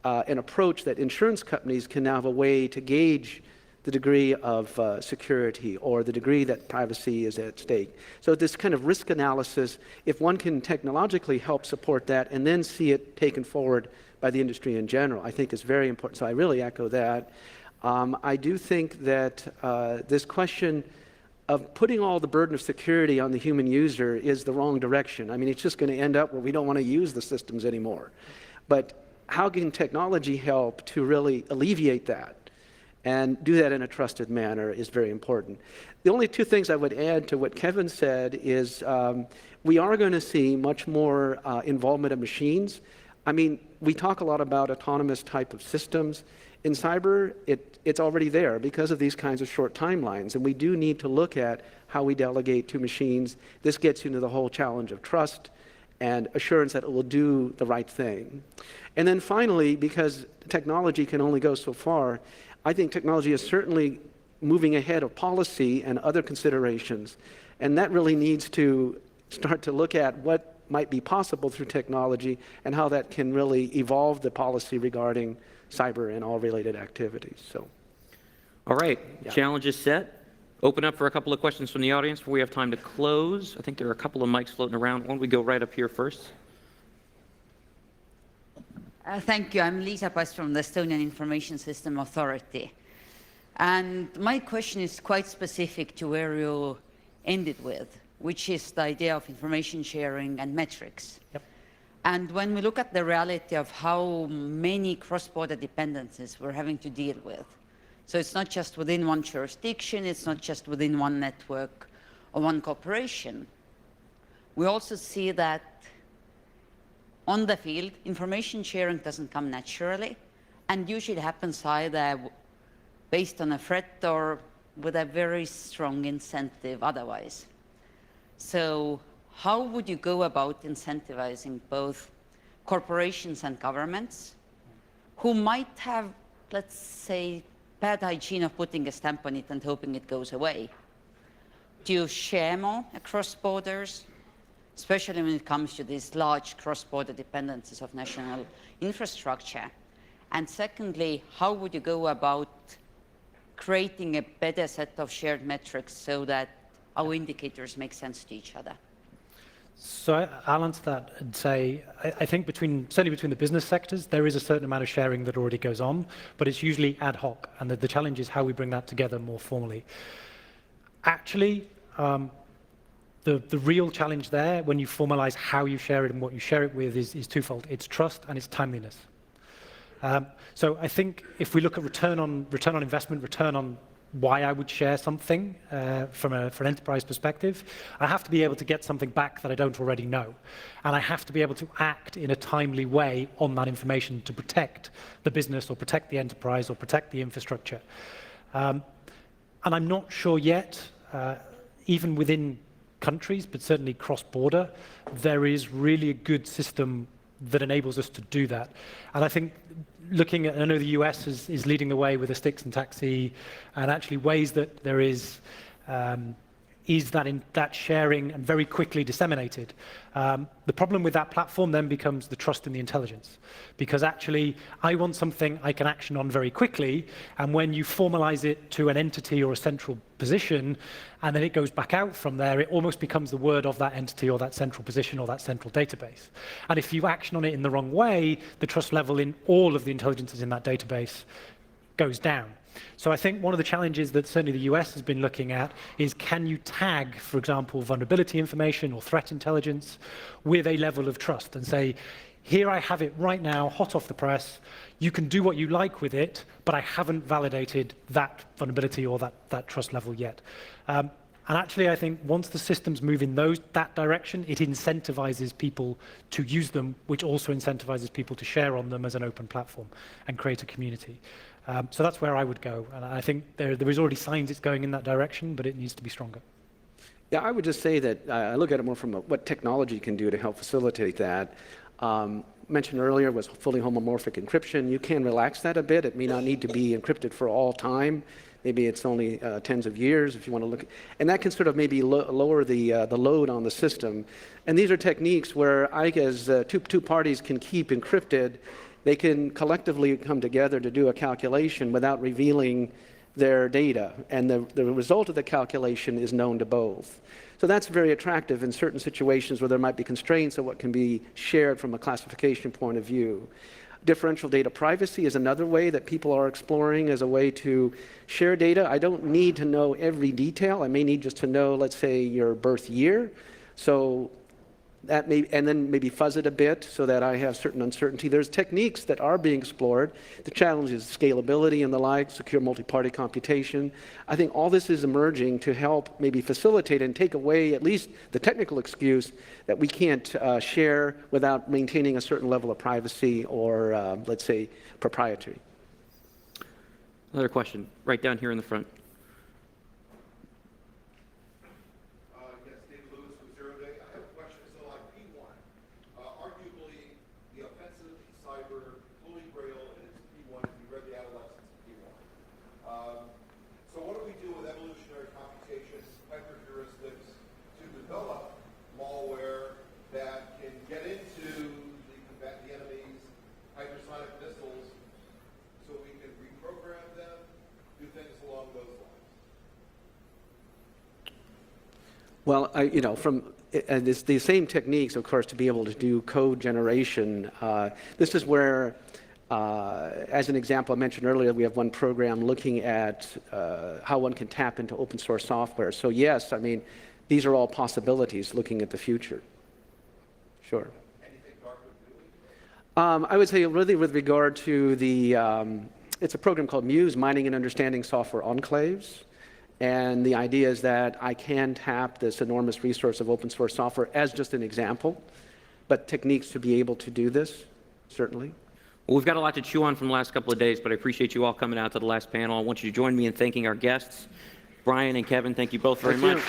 an approach that insurance companies can now have a way to gauge the degree of security or the degree that privacy is at stake. So this kind of risk analysis, if one can technologically help support that and then see it taken forward by the industry in general, I think is very important. So I really echo that. I do think that this question of putting all the burden of security on the human user is the wrong direction. I mean, it's just going to end up where we don't want to use the systems anymore. But how can technology help to really alleviate that and do that in a trusted manner is very important. The only two things I would add to what Kevin said is we are going to see much more involvement of machines. I mean, we talk a lot about autonomous type of systems. In cyber, it's already there because of these kinds of short timelines, and we do need to look at how we delegate to machines. This gets into the whole challenge of trust and assurance that it will do the right thing. And then finally, because technology can only go so far, I think technology is certainly moving ahead of policy and other considerations, and that really needs to start to look at what might be possible through technology and how that can really evolve the policy regarding cyber and all related activities. So, all right, yeah. Challenge is set. Open up for a couple of questions from the audience before we have time to close. I think there are a couple of mics floating around. Why don't we go right up here first? Thank you. I'm Liisa Pass from the Estonian Information System Authority. And my question is quite specific to where you ended with, which is the idea of information sharing and metrics. Yep. And when we look at the reality of how many cross-border dependencies we're having to deal with, so it's not just within one jurisdiction, it's not just within one network or one corporation. We also see that on the field, information sharing doesn't come naturally, and usually happens either based on a threat or with a very strong incentive otherwise. So how would you go about incentivizing both corporations and governments who might have, let's say, bad hygiene of putting a stamp on it and hoping it goes away? Do you share more across borders, especially when it comes to these large cross-border dependencies of national infrastructure? And secondly, how would you go about creating a better set of shared metrics so that our indicators make sense to each other? So I'll answer that and say, I think certainly between the business sectors, there is a certain amount of sharing that already goes on, but it's usually ad hoc, and the challenge is how we bring that together more formally. Actually, the real challenge there, when you formalize how you share it and what you share it with, is twofold. It's trust and it's timeliness. So I think if we look at return on investment, return on why I would share something from an enterprise perspective, I have to be able to get something back that I don't already know. And I have to be able to act in a timely way on that information to protect the business or protect the enterprise or protect the infrastructure. And I'm not sure yet, even within countries, but certainly cross-border, there is really a good system that enables us to do that. And I think looking at, I know the US is leading the way with the sticks and taxi, and actually ways that there is that sharing and very quickly disseminated. The problem with that platform then becomes the trust in the intelligence, because actually I want something I can action on very quickly, and when you formalize it to an entity or a central position, and then it goes back out from there, it almost becomes the word of that entity or that central position or that central database. And if you action on it in the wrong way, the trust level in all of the intelligences in that database goes down. So I think one of the challenges that certainly the US has been looking at is, can you tag, for example, vulnerability information or threat intelligence with a level of trust and say, here I have it right now, hot off the press, you can do what you like with it, but I haven't validated that vulnerability or that trust level yet. And actually, I think once the systems move in that direction, it incentivizes people to use them, which also incentivizes people to share on them as an open platform and create a community. So that's where I would go. And I think there is already signs it's going in that direction, but it needs to be stronger. Yeah, I would just say that I look at it more from what technology can do to help facilitate that. Mentioned earlier was fully homomorphic encryption. You can relax that a bit. It may not need to be encrypted for all time. Maybe it's only tens of years if you want to look. And that can sort of maybe lower the load on the system. And these are techniques where I guess two parties can keep encrypted. They can collectively come together to do a calculation without revealing their data. And the result of the calculation is known to both. So that's very attractive in certain situations where there might be constraints of what can be shared from a classification point of view. Differential data privacy is another way that people are exploring as a way to share data. I don't need to know every detail. I may need just to know, let's say, your birth year. So that may, and then maybe fuzz it a bit so that I have certain uncertainty. There's techniques that are being explored. The challenge is scalability and the like, secure multi-party computation. I think all this is emerging to help maybe facilitate and take away at least the technical excuse that we can't share without maintaining a certain level of privacy or, let's say, proprietary. Another question, right down here in the front. hypersonic missiles so we can reprogram them, do things along those Well, it's the same techniques, of course, to be able to do code generation. This is where, as an example, I mentioned earlier, we have one program looking at how one can tap into open source software. So yes, I mean, these are all possibilities looking at the future. Sure. I would say really with regard to the, it's a program called Muse, Mining and Understanding Software Enclaves. And the idea is that I can tap this enormous resource of open source software as just an example, but techniques to be able to do this, certainly. Well, we've got a lot to chew on from the last couple of days, but I appreciate you all coming out to the last panel. I want you to join me in thanking our guests. Brian and Kevin, thank you both very much.